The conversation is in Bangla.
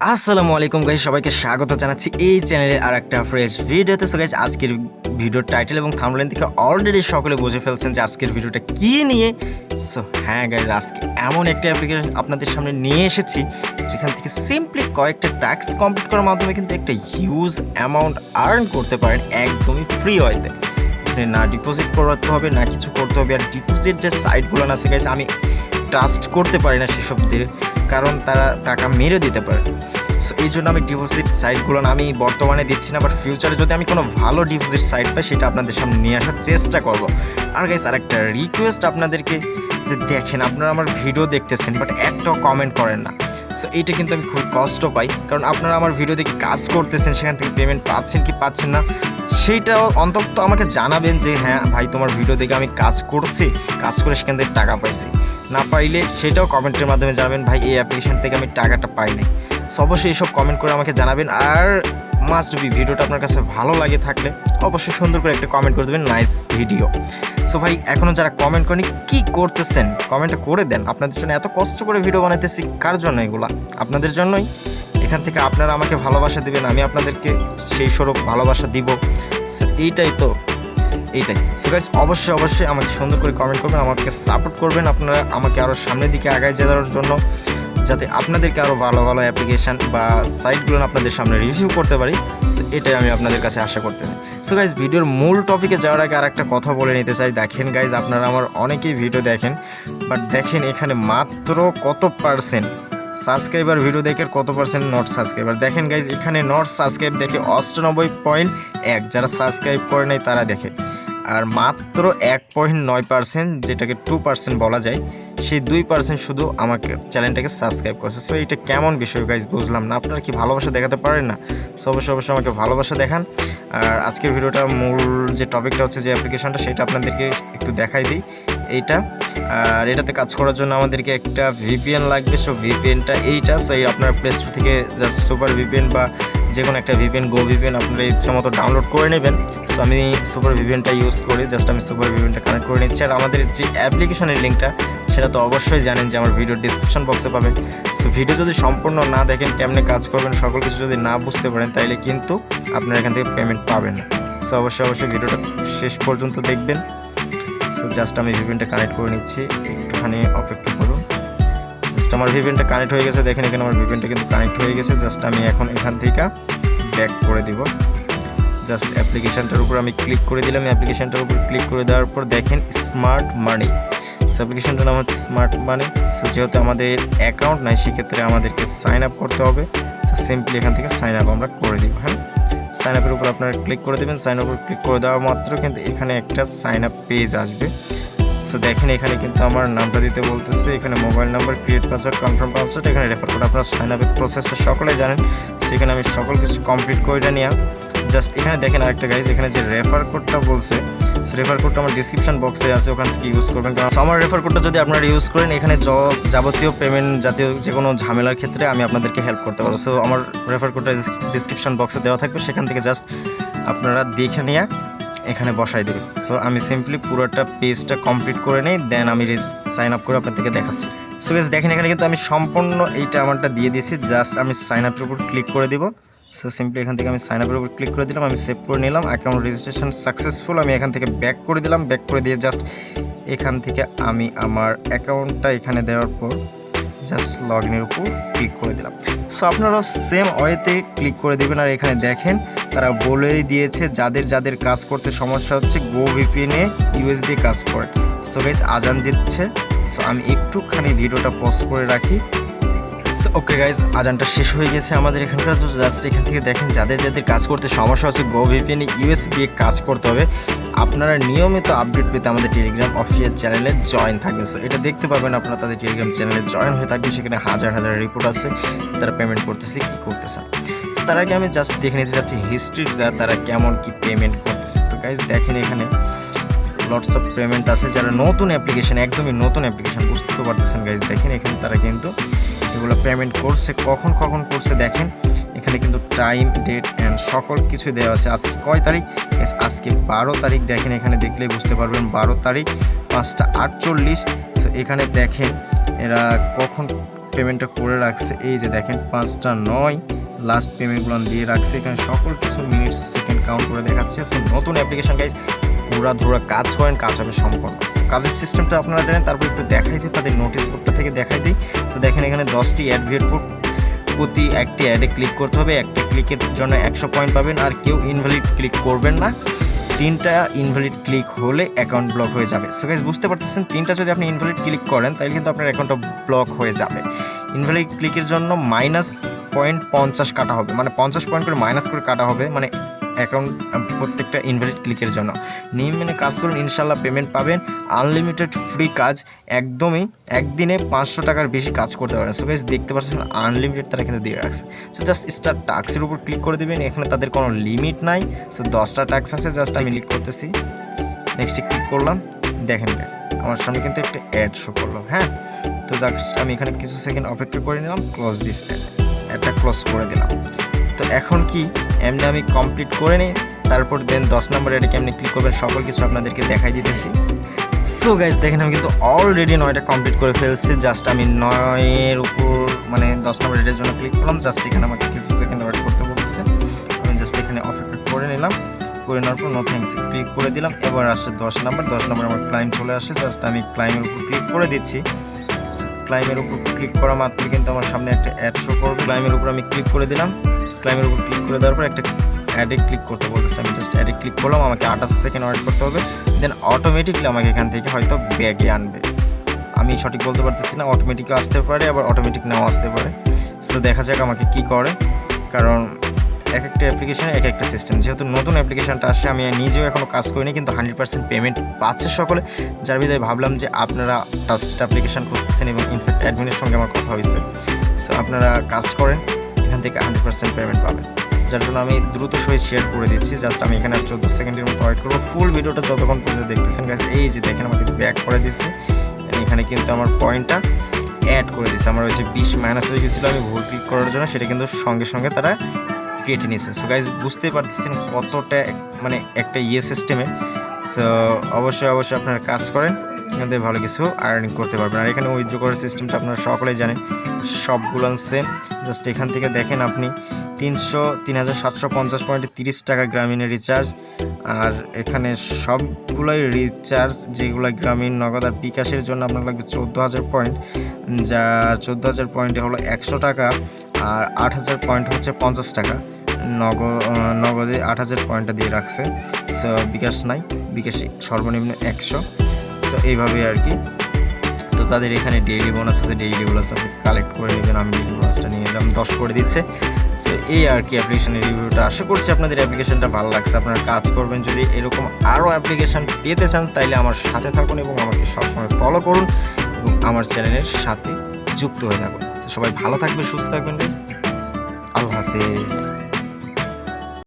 আসসালামু আলাইকুম গাইস, সবাইকে স্বাগত জানাচ্ছি এই চ্যানেলে আর একটা ফ্রেশ ভিডিওতে। সো গাইস, আজকের ভিডিওর টাইটেল এবং থাম্বনেল থেকে অলরেডি সকলে বুঝে ফেলছেন যে আজকের ভিডিওটা কী নিয়ে। সো হ্যাঁ গাইস, আজকে এমন একটা অ্যাপ্লিকেশন আপনাদের সামনে নিয়ে এসেছি যেখান থেকে সিম্পলি কয়েকটা টাস্ক কমপ্লিট করার মাধ্যমে কিন্তু একটা হিউজ অ্যামাউন্ট আর্ন করতে পারেন একদমই ফ্রি ওয়েতে। না ডিপোজিট করতে হবে না কিছু করতে হবে। আর ডিপোজিট যে সাইটগুলো আছে গাইস, আমি ট্রাস্ট করতে পারি না সেসবদের, কারণ তারা টাকা মেরে দিতে পারে। সো এই জন্য আমি ডিপোজিট সাইটগুলো আমি বর্তমানে দিচ্ছি না, বাট ফিউচারে যদি আমি কোনো ভালো ডিপোজিট সাইট পাই সেটা আপনাদের সামনে নিয়ে আসার চেষ্টা করব। আর গাইস, আরেকটা রিকোয়েস্ট আপনাদেরকে, যে দেখেন আপনারা আমার ভিডিও দেখতেছেন বাট একটাও কমেন্ট করেন না। সো এইটা কিন্তু আমি খুব কষ্ট পাই, কারণ আপনারা আমার ভিডিও দেখে কাজ করতেছেন, সেখান থেকে পেমেন্ট পাচ্ছেন কি পাচ্ছেন না সেইটাও অন্তত আমাকে জানাবেন যে হ্যাঁ ভাই, তোমার ভিডিও দেখে আমি কাজ করছি, কাজ করে সেখান থেকে টাকা পাইছি। না পাইলে সেটাও কমেন্টের মাধ্যমে জানাবেন ভাই এই অ্যাপ্লিকেশন থেকে আমি টাকাটা পাই নাই। সো অবশ্যই এইসব কমেন্ট করে আমাকে জানাবেন। আর মাস্ট বি ভিডিওটা আপনার কাছে ভালো লাগে থাকলে অবশ্যই সুন্দর করে একটা কমেন্ট করে দেবেন, নাইস ভিডিও। সো ভাই, এখনও যারা কমেন্ট করেনি কী করতেছেন, কমেন্টটা করে দেন। আপনাদের জন্য এত কষ্ট করে ভিডিও বানাইতেছি, কার জন্য এগুলা? আপনাদের জন্যই। এখান থেকে আপনারা আমাকে ভালোবাসা দিবেন, আমি আপনাদেরকে সেই স্বরূপ ভালোবাসা দিব। সো এইটাই। সো গাইস, অবশ্যই আমাকে সুন্দর করে কমেন্ট করবেন, আমাকে সাপোর্ট করবেন আপনারা আমাকে আরও সামনের দিকে আগায় যাওয়ার জন্য, যাতে আপনাদেরকে আরও ভালো ভালো অ্যাপ্লিকেশান বা সাইটগুলো আপনাদের সামনে রিভিউ করতে পারি। সো এটাই আমি আপনাদের কাছে আশা করতে চাই। সো গাইস, ভিডিওর মূল টপিকে যাওয়ার আগে আর একটা কথা বলে নিতে চাই। দেখেন গাইস, আপনারা আমার অনেকেই ভিডিও দেখেন, বাট দেখেন এখানে মাত্র কত পার্সেন্ট সাবস্ক্রাইবার ভিডিও দেখে, কত পার্সেন্ট নট সাবস্ক্রাইবার। দেখেন গাইজ, এখানে নট সাবস্ক্রাইব দেখে 98.1, যারা সাবস্ক্রাইব করে নাই তারা দেখে। আর মাত্র 1.9%, যেটাকে 2% বলা যায়, সেই 2% শুধু আমাকে চ্যানেলটাকে সাবস্ক্রাইব করছে। সো এটা কেমন বিষয় গাইজ, বুঝলাম না। আপনারা কি ভালোবাসা দেখাতে পারেন না? সো অবশ্যই আমাকে ভালোবাসা দেখান। আর আজকের ভিডিওটা মূল যে টপিকটা হচ্ছে, যে অ্যাপ্লিকেশনটা, সেটা আপনাদেরকে একটু দেখাই দিই। এইটা, আর এটাতে কাজ করার জন্য আমাদেরকে একটা ভিপিএন লাগবে। সো ভিপিএনটা এইটা। সো এই আপনার প্লে স্টোর থেকে জাস্ট সুপার ভিপিএন বা যে কোনো একটা ভিপিএন, গো ভিপিএন আপনারা ইচ্ছা মতো ডাউনলোড করে নেবেন। সো আমি সুপার ভিপিএনটা ইউজ করি, জাস্ট আমি সুপার ভিপিএনটা কানেক্ট করে নিচ্ছি। আর আমাদের যে অ্যাপ্লিকেশনের লিঙ্কটা, সেটা তো অবশ্যই জানেন যে আমার ভিডিওর ডিসক্রিপশন বক্সে পাবেন। সো ভিডিও যদি সম্পূর্ণ না দেখেন, কেমনে কাজ করবেন, সকল কিছু যদি না বুঝতে পারেন, তাইলে কিন্তু আপনারা এখান থেকে পেমেন্ট পাবেন না। সো অবশ্যই ভিডিওটা শেষ পর্যন্ত দেখবেন। সো জাস্ট আমি ভিপিএনটা কানেক্ট করে নিচ্ছি, একটুখানি অপেক্ষা করুন। জাস্ট আমার ভিপিএনটা কানেক্ট হয়ে গেছে। দেখেন এখানে আমার ভিপিএনটা কিন্তু কানেক্ট হয়ে গেছে। জাস্ট আমি এখন এখান থেকে ব্যাক করে দিব। জাস্ট অ্যাপ্লিকেশানটার উপর আমি ক্লিক করে দিলাম। অ্যাপ্লিকেশানটার উপর ক্লিক করে দেওয়ার পর দেখেন স্মার্ট মানি। সো অ্যাপ্লিকেশানটার নাম হচ্ছে স্মার্ট মানি। সো যেহেতু আমাদের অ্যাকাউন্ট নাই, সেক্ষেত্রে আমাদেরকে সাইন আপ করতে হবে। সো সিম্পলি এখান থেকে সাইন আপ আমরা করে দিব। হ্যাঁ, সাইন আপের উপর আপনারা ক্লিক করে দেবেন। সাইন আপের ক্লিক করে দেওয়া মাত্র কিন্তু এখানে একটা সাইন আপ পেজ আসবে। সো দেখেন এখানে কিন্তু আমার নামটা দিতে বলতেছে, এখানে mobile number, create password, confirm password, এখানে রেফার কোড। আপনার সাইন আপের প্রসেসটা সকলেই জানেন। সেখানে আমি সকল কিছু কমপ্লিট করে নিয়ে জাস্ট এখানে দেখেন আরেকটা গাইজ, এখানে যে রেফার কোডটা বলছে, সো রেফার কোডটা আমার ডিসক্রিপশন বক্সে আছে, ওখান থেকে ইউজ করবেন। কারণ আমার রেফার কোডটা যদি আপনারা ইউজ করেন, এখানে যাবতীয় পেমেন্ট জাতীয় যে কোনো ঝামেলার ক্ষেত্রে আমি আপনাদেরকে হেল্প করতে পারবো। সো আমার রেফার কোডটা ডিসক্রিপশন বক্সে দেওয়া থাকবে, সেখান থেকে জাস্ট আপনারা দেখে নিয়ে এখানে বসাই দেবেন। সো আমি সিম্পলি পুরোটা পেজটা কমপ্লিট করে নিই, দেন আমি সাইন আপ করে আপনাদেরকে দেখাচ্ছি। সো গাইস, দেখেন এখানে কিন্তু আমি সম্পূর্ণ এইটা আমারটা দিয়ে দিয়েছি। জাস্ট আমি সাইন আপের উপর ক্লিক করে দিব। সো সিম্পলি এখান থেকে আমি সাইন আপের উপর ক্লিক করে দিলাম, আমি সেভ করে নিলাম। Account registration successful. আমি এখান থেকে ব্যাক করে দিলাম। ব্যাক করে দিয়ে জাস্ট এখান থেকে আমি আমার অ্যাকাউন্টটা এখানে দেওয়ার পর জাস্ট লগ ইনের উপর ক্লিক করে দিলাম। সো আপনারাও সেম ওয়েতে ক্লিক করে দেবেন। আর এখানে দেখেন তারা বলেই দিয়েছে যাদের কাজ করতে সমস্যা হচ্ছে, গো ভিপিএনে ইউএস দিয়ে কাজ করে। সো গাইস, আজান দিচ্ছে। সো আমি একটুখানি ভিডিওটা পজ করে রাখি। সো ওকে গাইজ, আজানটা শেষ হয়ে গেছে আমাদের এখানকার। জাস্ট এখান থেকে দেখেন যাদের কাজ করতে সমস্যা হচ্ছে, গো ভিপিএনে ইউএস দিয়ে কাজ করতে হবে। আপনারা নিয়মিত আপডেট পেতে আমাদের টেলিগ্রাম অফিসিয়াল চ্যানেলে জয়েন থাকবেন। সো এটা দেখতে পাবেন আপনারা তাদের টেলিগ্রাম চ্যানেলে জয়েন হয়ে থাকবে। সেখানে হাজার রিপোর্ট আছে, তারা পেমেন্ট করতেছে কি করতেছে। সো তার আগে আমি জাস্ট দেখে নিতে চাচ্ছি হিস্ট্রিটা, তারা কেমন কি পেমেন্ট করতেছে। তো গাইজ দেখেন এখানে লটস অফ পেমেন্ট আছে, যারা নতুন অ্যাপ্লিকেশন, একদমই নতুন অ্যাপ্লিকেশন, বুঝতে তো পারতেছেন গাইজ। দেখেন এখানে তারা কিন্তু এগুলো পেমেন্ট করছে, কখন করছে দেখেন। এখানে কিন্তু টাইম, ডেট অ্যান্ড সকল কিছু দেওয়া আছে। আজকে কয় তারিখ? আজকে 12 তারিখ। দেখেন এখানে দেখলেই বুঝতে পারবেন 12 তারিখ 5টা 48। সো এখানে দেখেন এরা কখন পেমেন্টটা করে রাখছে। এই যে দেখেন 5টা 9 লাস্ট পেমেন্টগুলো দিয়ে রাখছে। এখানে সকল কিছু মিনিট সেকেন্ড কাউন্ট করে দেখাচ্ছে। সো নতুন অ্যাপ্লিকেশন গাইজ, পুরা ধরা কাজ করেন, কাজ হবে সম্পূর্ণ। কাজের সিস্টেমটা আপনারা জানেন, তারপর একটু দেখাই দিই, তাদের নোটিস বোর্ডটা থেকে দেখাই দিই। তো দেখেন এখানে 10টি অ্যাড ভিউর পর প্রতি একটি অ্যাডে ক্লিক করতে হবে, একটা ক্লিকের জন্য 100 পয়েন্ট পাবেন। আর কেউ ইনভ্যালিড ক্লিক করবেন না, 3টা ইনভ্যালিড ক্লিক হলে অ্যাকাউন্ট ব্লক হয়ে যাবে। সো গাইজ বুঝতে পারতেছেন, 3টা যদি আপনি ইনভ্যালিড ক্লিক করেন তাহলে কিন্তু আপনার অ্যাকাউন্টটা ব্লক হয়ে যাবে। ইনভ্যালিড ক্লিকের জন্য -50 কাটা হবে, মানে 50 পয়েন্ট করে মাইনাস করে কাটা হবে, মানে অ্যাকাউন্ট প্রত্যেকটা ইনভ্যালিড ক্লিকের জন্য। নিয়ম মেনে কাজ করুন, ইনশাল্লাহ পেমেন্ট পাবেন। আনলিমিটেড ফ্রি কাজ, একদমই একদিনে 500 টাকার বেশি কাজ করতে পারেন। সো গাইজ দেখতে পাচ্ছেন আনলিমিটেড তারা কিন্তু দিয়ে রাখছে। সো জাস্ট স্টার্ট টাস্কের উপর ক্লিক করে দেবেন। এখানে তাদের কোনো লিমিট নাই। সো 10টা টাস্ক আছে, জাস্ট আমি ক্লিক করতেছি, নেক্সটে ক্লিক করলাম। দেখেন গাইজ আমার সামনে কিন্তু একটা অ্যাড শো করলো। হ্যাঁ, তো জাস্ট আমি এখানে কিছু সেকেন্ড অপেক্ষা করে নিলাম, ক্লোজ দিস অ্যাডটা ক্লোজ করে দিলাম। তো এখন কি এমনি আমি কমপ্লিট করে নিই, তারপর দেন 10 নম্বর অ্যাডে কেমনি ক্লিক করবেন সকল কিছু আপনাদেরকে দেখাই দিতেছি। সো গাইজ দেখেন আমি কিন্তু অলরেডি 9টা কমপ্লিট করে ফেলছি। জাস্ট আমি 9-এর উপর মানে 10 নম্বর অ্যাডের জন্য ক্লিক করলাম। জাস্ট এখানে আমাকে কিছু সেকেন্ড ওয়েট করতে বলতেছে, আমি জাস্ট এখানে অপেক্ষা করে নিলাম। করে নেওয়ার পর নো থ্যাঙ্কস ক্লিক করে দিলাম। এবার আসছে 10 নম্বর আমার ক্লাইম চলে আসে। জাস্ট আমি ক্লাইমের উপর ক্লিক করে দিচ্ছি। ক্লাইমের উপর ক্লিক করা মাত্র কিন্তু আমার সামনে একটা অ্যাড শো করবে। ক্লাইমের উপর আমি ক্লিক করে দিলাম। ক্লাইমের উপর ক্লিক করে দেওয়ার পর একটা অ্যাডে ক্লিক করতে বলতেছে, আমি জাস্ট অ্যাডে ক্লিক করলাম। আমাকে 28 সেকেন্ড ওয়েট করতে হবে, দেন অটোমেটিকলি আমাকে এখান থেকে হয়তো ব্যাগে আনবে। আমি সঠিক বলতে পারতেছি না, অটোমেটিকও আসতে পারে আবার অটোমেটিক নাও আসতে পারে। সো দেখা যাক আমাকে কি করে, কারণ এক একটা অ্যাপ্লিকেশনে এক একটা সিস্টেম। যেহেতু নতুন অ্যাপ্লিকেশনটা আসে, আমি নিজেও এখনও কাজ করিনি, কিন্তু 100% পেমেন্ট পাচ্ছে সকলে। যার বিধায় ভাবলাম যে আপনারা ট্রাস্টেড অ্যাপ্লিকেশন খুঁজতেছেন এবং ইনফ্যাক্ট অ্যাডমিনের সঙ্গে আমার কথা হয়েছে। সো আপনারা কাজ করেন, এখান থেকে 100% পেমেন্ট পাবেন। যার জন্য আমি দ্রুত সহিত শেয়ার করে দিচ্ছি। জাস্ট আমি এখানে আর 14 সেকেন্ডের মতো ওয়েট করবো। ফুল ভিডিওটা যতক্ষণ পর্যন্ত দেখতেছেন গাইস, এই যে দেখেন আমাকে ব্যাক করে দিচ্ছে। এখানে কিন্তু আমার পয়েন্টটা অ্যাড করে দিচ্ছে। আমার হচ্ছে 20 মাইনাস হয়ে গেছিলো আমি ভুল ক্লিক করার জন্য, সেটা কিন্তু সঙ্গে সঙ্গে তারা কেটে নিয়েছে। সো গাইজ বুঝতে পারতেছেন কতটা মানে একটা সিস্টেমে। সো অবশ্যই আপনারা কাজ করেন, এখান থেকে ভালো কিছু আর্নিং করতে পারবেন। আর এখানে উইথড্র করার সিস্টেমটা আপনারা সকলেই জানেন, সবগুলো সেম। জাস্ট এখান থেকে দেখেন আপনি 3750 পয়েন্টে 30 টাকা গ্রামীণের রিচার্জ। আর এখানে সবগুলোই রিচার্জ, যেগুলো গ্রামীণ, নগদ আর বিকাশের জন্য আপনার লাগবে 14,000 পয়েন্ট, যা 14,000 পয়েন্টে হলো 100 টাকা। আর 8,000 পয়েন্ট হচ্ছে 50 টাকা। নগদে 8,000 পয়েন্টটা দিয়ে রাখছে। সো বিকাশ নাই, বিকাশে সর্বনিম্ন 100। সো এইভাবে আর কি। তো তাদের এখানে ডেইলি বোনাস আছে, ডেইলি বোনাস আপনি কালেক্ট করে নেবেন। আমি ডেইলি বোনাসটা নিয়ে নিলাম, 10 করে দিচ্ছে। সো এই আর কি অ্যাপ্লিকেশনের রিভিউটা। আশা করছি আপনাদের অ্যাপ্লিকেশনটা ভালো লাগছে, আপনারা কাজ করবেন। যদি এরকম আরও অ্যাপ্লিকেশন পেতে চান তাইলে আমার সাথে থাকুন এবং আমাকে সবসময় ফলো করুন এবং আমার চ্যানেলের সাথে যুক্ত হয়ে থাকুন। তো সবাই ভালো থাকবে, সুস্থ থাকবেন গাইস। আল্লাহ হাফেজ।